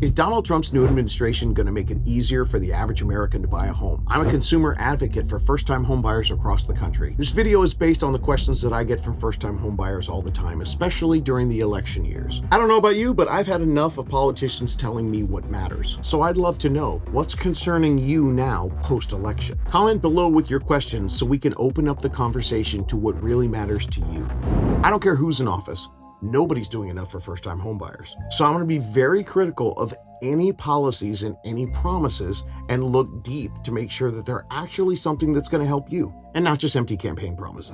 Is Donald Trump's new administration going to make it easier for the average American to buy a home? I'm a consumer advocate for first-time home buyers across the country. This video is based on the questions that I get from first-time home buyers all the time, especially during the election years. I don't know about you, but I've had enough of politicians telling me what matters. So I'd love to know, what's concerning you now post-election? Comment below with your questions so we can open up the conversation to what really matters to you. I don't care who's in office. Nobody's doing enough for first-time homebuyers. So I'm going to be very critical of any policies and any promises and look deep to make sure that they're actually something that's going to help you and not just empty campaign promises.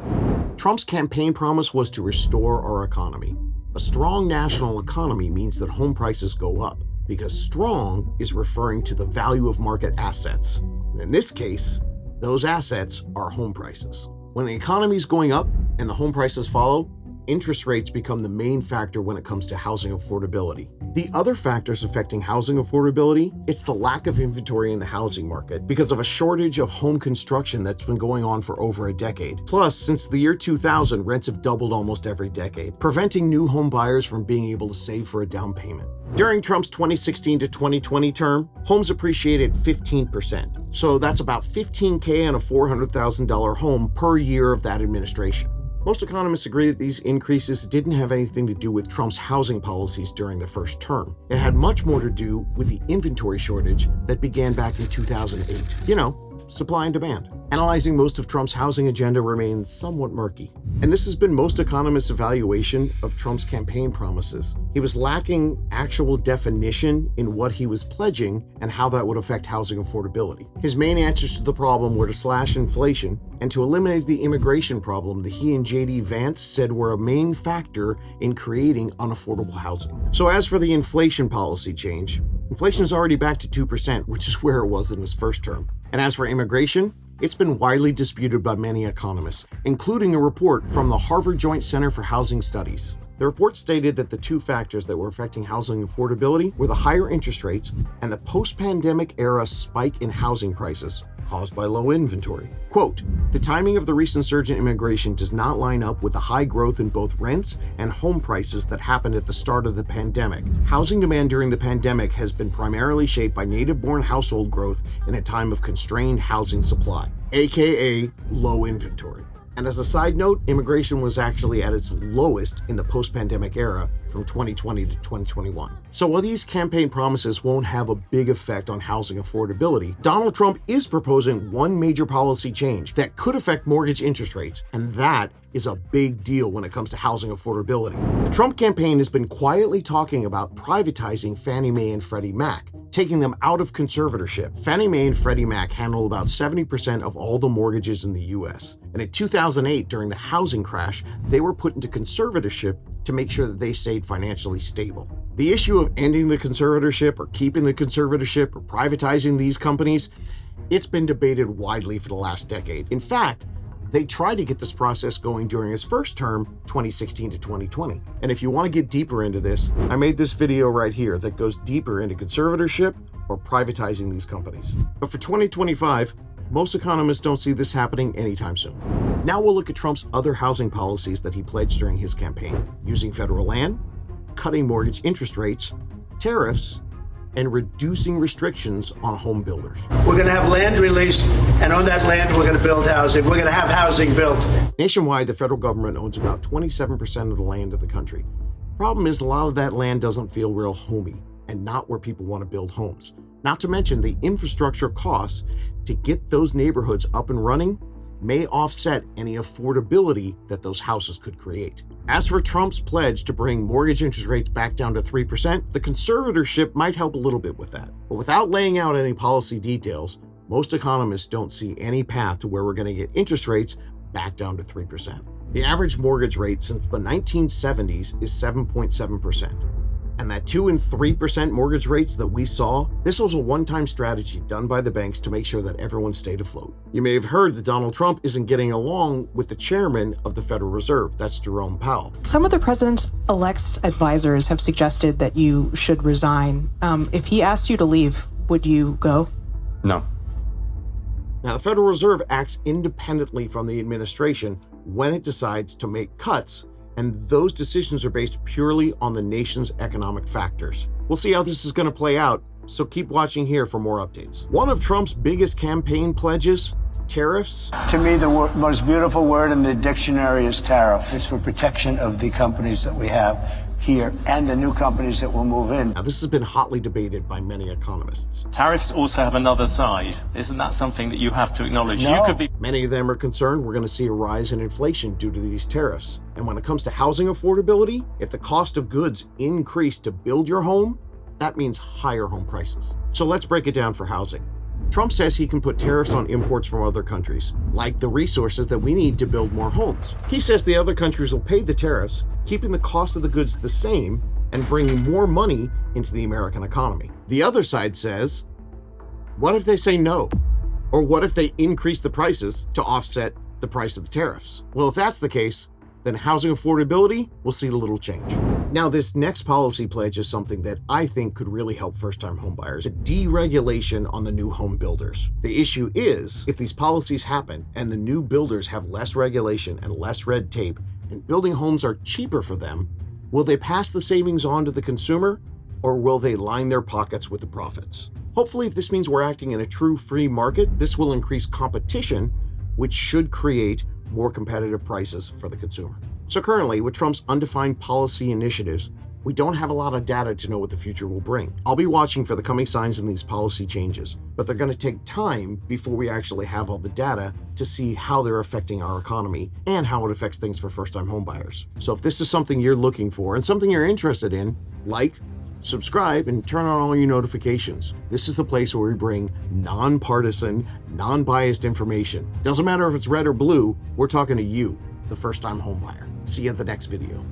Trump's campaign promise was to restore our economy. A strong national economy means that home prices go up because strong is referring to the value of market assets. And in this case, those assets are home prices. When the economy is going up and the home prices follow, interest rates become the main factor when it comes to housing affordability. The other factors affecting housing affordability, it's the lack of inventory in the housing market because of a shortage of home construction that's been going on for over a decade. Plus, since the year 2000, rents have doubled almost every decade, preventing new home buyers from being able to save for a down payment. During Trump's 2016 to 2020 term, homes appreciated 15%. So that's about $15,000 on a $400,000 home per year of that administration. Most economists agree that these increases didn't have anything to do with Trump's housing policies during the first term. It had much more to do with the inventory shortage that began back in 2008. You know, supply and demand. Analyzing most of Trump's housing agenda remains somewhat murky. And this has been most economists' evaluation of Trump's campaign promises. He was lacking actual definition in what he was pledging and how that would affect housing affordability. His main answers to the problem were to slash inflation and to eliminate the immigration problem that he and J.D. Vance said were a main factor in creating unaffordable housing. So as for the inflation policy change, inflation is already back to 2%, which is where it was in his first term. And as for immigration, it's been widely disputed by many economists, including a report from the Harvard Joint Center for Housing Studies. The report stated that the two factors that were affecting housing affordability were the higher interest rates and the post-pandemic era spike in housing prices caused by low inventory. Quote, "The timing of the recent surge in immigration does not line up with the high growth in both rents and home prices that happened at the start of the pandemic. Housing demand during the pandemic has been primarily shaped by native-born household growth in a time of constrained housing supply, aka low inventory." And as a side note, immigration was actually at its lowest in the post-pandemic era from 2020 to 2021. So while these campaign promises won't have a big effect on housing affordability, Donald Trump is proposing one major policy change that could affect mortgage interest rates, and that is a big deal when it comes to housing affordability. The Trump campaign has been quietly talking about privatizing Fannie Mae and Freddie Mac, taking them out of conservatorship. Fannie Mae and Freddie Mac handle about 70% of all the mortgages in the US. And in 2008, during the housing crash, they were put into conservatorship to make sure that they stayed financially stable. The issue of ending the conservatorship or keeping the conservatorship or privatizing these companies, it's been debated widely for the last decade. In fact, they tried to get this process going during his first term, 2016 to 2020. And if you want to get deeper into this, I made this video right here that goes deeper into conservatorship or privatizing these companies. But for 2025, most economists don't see this happening anytime soon. Now we'll look at Trump's other housing policies that he pledged during his campaign, using federal land, cutting mortgage interest rates, tariffs, and reducing restrictions on home builders. We're going to have land released, and on that land, we're going to build housing. We're going to have housing built. Nationwide, the federal government owns about 27% of the land of the country. Problem is, a lot of that land doesn't feel real homey and not where people want to build homes. Not to mention the infrastructure costs to get those neighborhoods up and running may offset any affordability that those houses could create. As for Trump's pledge to bring mortgage interest rates back down to 3%, the conservatorship might help a little bit with that. But without laying out any policy details, most economists don't see any path to where we're going to get interest rates back down to 3%. The average mortgage rate since the 1970s is 7.7%. And that 2% and 3% mortgage rates that we saw, this was a one-time strategy done by the banks to make sure that everyone stayed afloat. You may have heard that Donald Trump isn't getting along with the chairman of the Federal Reserve, that's Jerome Powell. Some of the president-elect's advisors have suggested that you should resign. If he asked you to leave, would you go? No. Now, the Federal Reserve acts independently from the administration when it decides to make cuts, and those decisions are based purely on the nation's economic factors. We'll see how this is going to play out, so keep watching here for more updates. One of Trump's biggest campaign pledges, tariffs. To me, the most beautiful word in the dictionary is tariff. It's for protection of the companies that we have here and the new companies that will move in. Now, this has been hotly debated by many economists. Tariffs also have another side. Isn't that something that you have to acknowledge? No. You could be. Many of them are concerned we're going to see a rise in inflation due to these tariffs. And when it comes to housing affordability, if the cost of goods increase to build your home, that means higher home prices. So let's break it down for housing. Trump says he can put tariffs on imports from other countries, like the resources that we need to build more homes. He says the other countries will pay the tariffs, keeping the cost of the goods the same and bringing more money into the American economy. The other side says, what if they say no? Or what if they increase the prices to offset the price of the tariffs? Well, if that's the case, then housing affordability will see a little change. Now, this next policy pledge is something that I think could really help first-time homebuyers: the deregulation on the new home builders. The issue is, if these policies happen and the new builders have less regulation and less red tape, and building homes are cheaper for them, will they pass the savings on to the consumer, or will they line their pockets with the profits? Hopefully, if this means we're acting in a true free market, this will increase competition, which should create more competitive prices for the consumer. So currently, with Trump's undefined policy initiatives, we don't have a lot of data to know what the future will bring. I'll be watching for the coming signs in these policy changes, but they're going to take time before we actually have all the data to see how they're affecting our economy and how it affects things for first-time homebuyers. So if this is something you're looking for and something you're interested in, like, subscribe, and turn on all your notifications. This is the place where we bring nonpartisan, non-biased information. Doesn't matter if it's red or blue, we're talking to you, the first-time homebuyer. See you at the next video.